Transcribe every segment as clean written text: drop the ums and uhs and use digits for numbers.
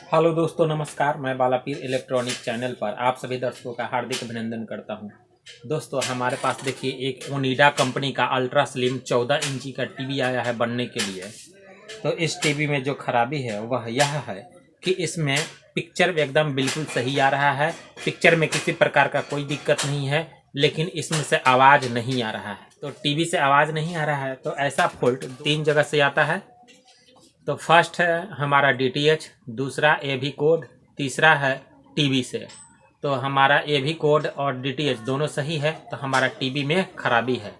Hello दोस्तों, नमस्कार। मैं बालापीर इलेक्ट्रॉनिक चैनल पर आप सभी दर्शकों का हार्दिक अभिनंदन करता हूं। दोस्तों, हमारे पास देखिए एक ओनिडा कंपनी का अल्ट्रा स्लिम 14 इंची का टीवी आया है बनने के लिए। तो इस टीवी में जो खराबी है वह यह है कि इसमें पिक्चर एकदम बिल्कुल सही आ रहा है। पिक्चर में किसी प्रकार का कोई दिक्कत नहीं है, लेकिन इसमें से आवाज़ नहीं आ रहा है। तो टीवी से आवाज़ नहीं आ रहा है तो ऐसा फॉल्ट 3 जगह से आता है। तो फर्स्ट है हमारा DTH, दूसरा AV कोड, तीसरा है टीवी से। तो हमारा AV कोड और DTH दोनों सही है, तो हमारा टीवी में खराबी है,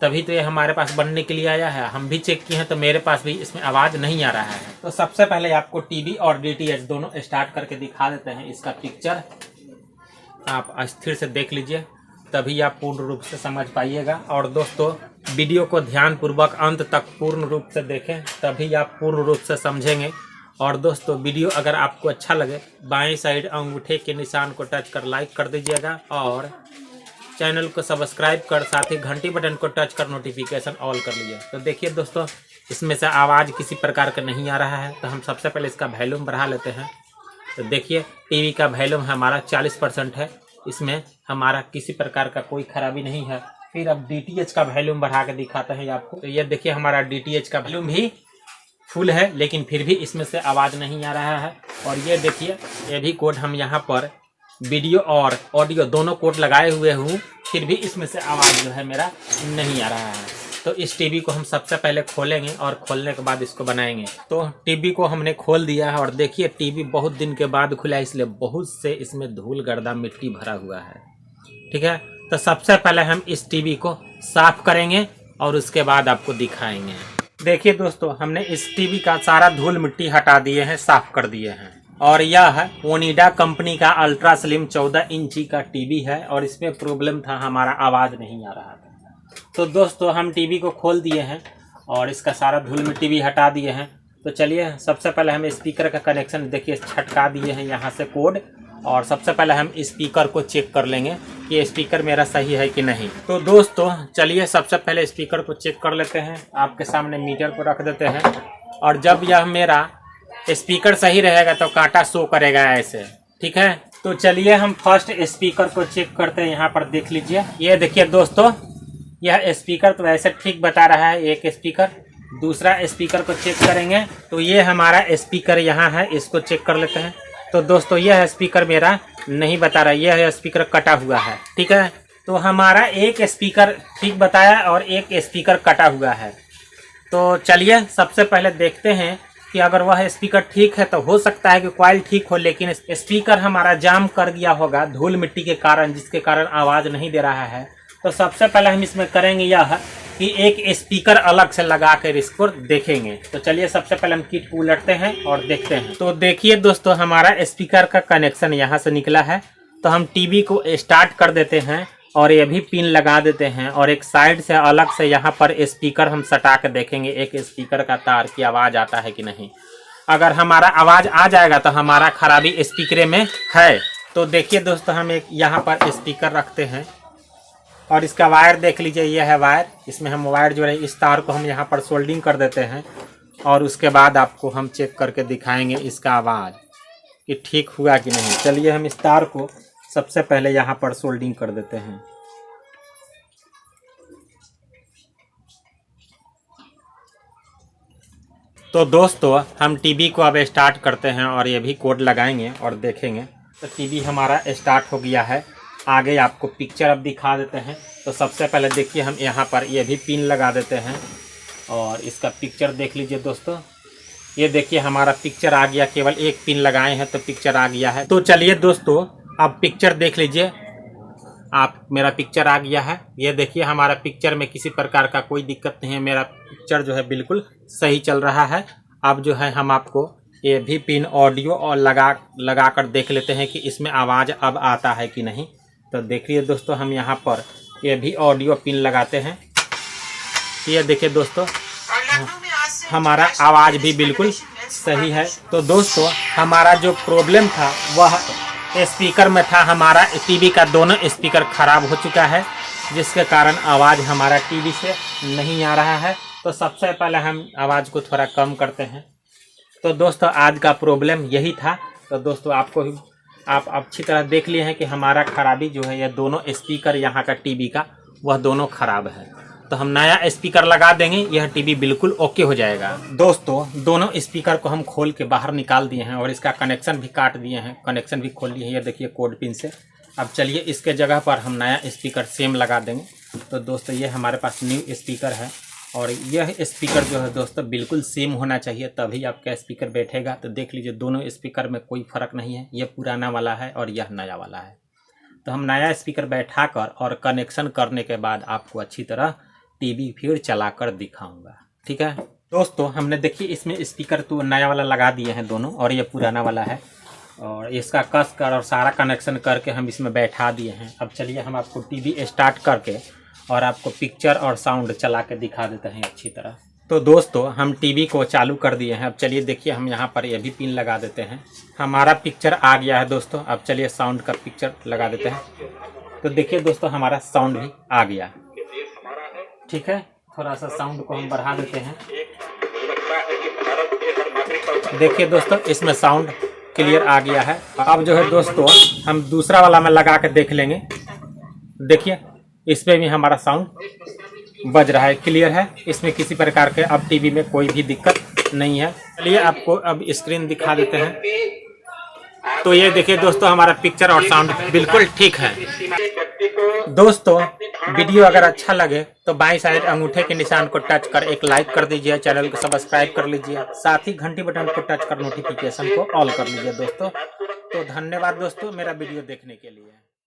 तभी तो ये हमारे पास बनने के लिए आया है। हम भी चेक किए हैं तो मेरे पास भी इसमें आवाज़ नहीं आ रहा है। तो सबसे पहले आपको टीवी और DTH दोनों स्टार्ट करके दिखा देते हैं। इसका पिक्चर आप स्थिर से देख लीजिए, तभी आप पूर्ण रूप से समझ पाइएगा। और दोस्तों, वीडियो को ध्यानपूर्वक अंत तक पूर्ण रूप से देखें, तभी आप पूर्ण रूप से समझेंगे। और दोस्तों, वीडियो अगर आपको अच्छा लगे, बाएं साइड अंगूठे के निशान को टच कर लाइक कर दीजिएगा और चैनल को सब्सक्राइब कर साथ ही घंटी बटन को टच कर नोटिफिकेशन ऑल कर लीजिए। तो देखिए दोस्तों, इसमें से आवाज़ किसी प्रकार का नहीं आ रहा है। तो हम सबसे पहले इसका वॉल्यूम बढ़ा लेते हैं। तो देखिए, टीवी का वॉल्यूम हमारा 40% है, इसमें हमारा किसी प्रकार का कोई खराबी नहीं है। फिर अब DTH का वॉल्यूम बढ़ा के दिखाते हैं आपको। तो ये देखिए, हमारा DTH का वॉल्यूम भी फुल है, लेकिन फिर भी इसमें से आवाज़ नहीं आ रहा है। और ये देखिए, ये भी कोड हम यहाँ पर वीडियो और ऑडियो दोनों कोड लगाए हुए हूँ, फिर भी इसमें से आवाज़ जो है मेरा नहीं आ रहा है। तो इस टीवी को हम सबसे पहले खोलेंगे और खोलने के बाद इसको बनाएंगे। तो टीवी को हमने खोल दिया है और देखिए, टीवी बहुत दिन के बाद खुला है, इसलिए बहुत से इसमें धूल गर्दा मिट्टी भरा हुआ है। ठीक है, तो सबसे पहले हम इस टीवी को साफ करेंगे और उसके बाद आपको दिखाएंगे। देखिए दोस्तों, हमने इस टीवी का सारा धूल मिट्टी हटा दिए हैं, साफ कर दिए हैं। और यह है ओनिडा कंपनी का अल्ट्रा स्लिम 14 इंची का टीवी है और इसमें प्रॉब्लम था, हमारा आवाज़ नहीं आ रहा था। तो दोस्तों, हम टीवी को खोल दिए हैं और इसका सारा धूल मिट्टी भी हटा दिए हैं। तो चलिए, सबसे पहले हम स्पीकर का कनेक्शन देखिए छटका दिए हैं यहाँ से कोड। और सबसे पहले हम स्पीकर को चेक कर लेंगे कि स्पीकर मेरा सही है कि नहीं। तो दोस्तों, चलिए सबसे पहले स्पीकर को चेक कर लेते हैं। आपके सामने मीटर को रख देते हैं और जब यह मेरा स्पीकर सही रहेगा तो कांटा शो करेगा ऐसे। ठीक है, तो चलिए हम फर्स्ट स्पीकर को चेक करते हैं। यहाँ पर देख लीजिए, ये देखिए दोस्तों, यह स्पीकर तो ऐसे ठीक बता रहा है एक स्पीकर। दूसरा स्पीकर को चेक करेंगे तो ये हमारा स्पीकर यहाँ है, इसको चेक कर लेते हैं। तो दोस्तों, यह स्पीकर मेरा नहीं बता रहा, यह स्पीकर कटा हुआ है। ठीक है, तो हमारा एक स्पीकर ठीक बताया और एक स्पीकर कटा हुआ है। तो चलिए सबसे पहले देखते हैं कि अगर वह स्पीकर ठीक है तो हो सकता है कि कॉइल ठीक हो, लेकिन स्पीकर हमारा जाम कर गया होगा धूल मिट्टी के कारण, जिसके कारण आवाज़ नहीं दे रहा है। तो सबसे पहले हम इसमें करेंगे यह कि एक स्पीकर अलग से लगा कर इसको देखेंगे। तो चलिए सबसे पहले हम किट को उलटते हैं और देखते हैं। तो देखिए दोस्तों, हमारा स्पीकर का कनेक्शन यहाँ से निकला है। तो हम टीवी को स्टार्ट कर देते हैं और ये भी पिन लगा देते हैं और एक साइड से अलग से यहाँ पर स्पीकर हम सटा के देखेंगे एक स्पीकर का तार की आवाज़ आता है कि नहीं। अगर हमारा आवाज़ आ जाएगा तो हमारा खराबी स्पीकर में है। तो देखिए दोस्तों, हम एक यहाँ पर स्पीकर रखते हैं और इसका वायर देख लीजिए, यह है वायर। इसमें हम वायर जो है, इस तार को हम यहाँ पर सोल्डिंग कर देते हैं और उसके बाद आपको हम चेक करके दिखाएंगे इसका आवाज़ कि ठीक हुआ कि नहीं। चलिए हम इस तार को सबसे पहले यहाँ पर सोल्डिंग कर देते हैं। तो दोस्तों, हम टीवी को अब स्टार्ट करते हैं और ये भी कोड लगाएंगे और देखेंगे। तो टीवी हमारा स्टार्ट हो गया है। आगे आपको पिक्चर अब दिखा देते हैं। तो सबसे पहले देखिए, हम यहाँ पर ये भी पिन लगा देते हैं और इसका पिक्चर देख लीजिए दोस्तों। ये देखिए, हमारा पिक्चर आ गया। केवल एक पिन लगाए हैं तो पिक्चर आ गया है। तो चलिए दोस्तों, अब पिक्चर देख लीजिए आप। मेरा पिक्चर आ गया है। ये देखिए, हमारा पिक्चर में किसी प्रकार का कोई दिक्कत नहीं है। मेरा पिक्चर जो है बिल्कुल सही चल रहा है। अब जो है हम आपको ये भी पिन ऑडियो और लगा कर देख लेते हैं कि इसमें आवाज़ अब आता है कि नहीं। तो देखिए दोस्तों, हम यहाँ पर ये भी ऑडियो पिन लगाते हैं। ये देखिए दोस्तों, हमारा आवाज़ भी बिल्कुल सही है। तो दोस्तों, हमारा जो प्रॉब्लम था वह स्पीकर में था। हमारा टीवी का दोनों स्पीकर खराब हो चुका है, जिसके कारण आवाज़ हमारा टीवी से नहीं आ रहा है। तो सबसे पहले हम आवाज़ को थोड़ा कम करते हैं। तो दोस्तों आज का प्रॉब्लम यही था। तो दोस्तों आप अच्छी तरह देख लिए हैं कि हमारा खराबी जो है, ये दोनों स्पीकर यहाँ का टीवी का वह दोनों खराब है। तो हम नया स्पीकर लगा देंगे, यह टीवी बिल्कुल ओके हो जाएगा। दोस्तों दोनों स्पीकर को हम खोल के बाहर निकाल दिए हैं और इसका कनेक्शन भी काट दिए हैं, कनेक्शन भी खोल लिए हैं, ये देखिए कोड पिन से। अब चलिए इसके जगह पर हम नया स्पीकर सेम लगा देंगे। तो दोस्तों ये हमारे पास न्यू स्पीकर है और यह स्पीकर जो है दोस्तों बिल्कुल सेम होना चाहिए, तभी आपका स्पीकर बैठेगा। तो देख लीजिए दोनों स्पीकर में कोई फ़र्क नहीं है, यह पुराना वाला है और यह नया वाला है। तो हम नया स्पीकर बैठा कर और कनेक्शन करने के बाद आपको अच्छी तरह टीवी फिर चला कर दिखाऊंगा, ठीक है। दोस्तों हमने देखिए इसमें स्पीकर तो नया वाला लगा दिए हैं दोनों, और ये पुराना वाला है, और इसका कस कर और सारा कनेक्शन करके हम इसमें बैठा दिए हैं। अब चलिए हम आपको टीवी स्टार्ट करके और आपको पिक्चर और साउंड चला के दिखा देते हैं अच्छी तरह। तो दोस्तों हम टीवी को चालू कर दिए हैं। अब चलिए देखिए हम यहाँ पर ये भी पिन लगा देते हैं। हमारा पिक्चर आ गया है दोस्तों। अब चलिए साउंड का पिक्चर लगा देते हैं। तो देखिए दोस्तों हमारा साउंड भी आ गया, ठीक है। थोड़ा सा साउंड को हम बढ़ा देते हैं। देखिए दोस्तों इसमें साउंड क्लियर आ गया है। अब जो है दोस्तों हम दूसरा वाला में लगा के देख लेंगे। देखिए इसमें भी हमारा साउंड बज रहा है, क्लियर है। इसमें किसी प्रकार के अब टीवी में कोई भी दिक्कत नहीं है। चलिए आपको अब स्क्रीन दिखा देते हैं। तो ये देखिए दोस्तों हमारा पिक्चर और साउंड बिल्कुल ठीक है। दोस्तों वीडियो अगर अच्छा लगे तो बाईं साइड अंगूठे के निशान को टच कर एक लाइक कर दीजिए, चैनल को सब्सक्राइब कर लीजिए, साथ ही घंटी बटन को टच कर नोटिफिकेशन को ऑल कर लीजिए दोस्तों। तो धन्यवाद दोस्तों मेरा वीडियो देखने के लिए।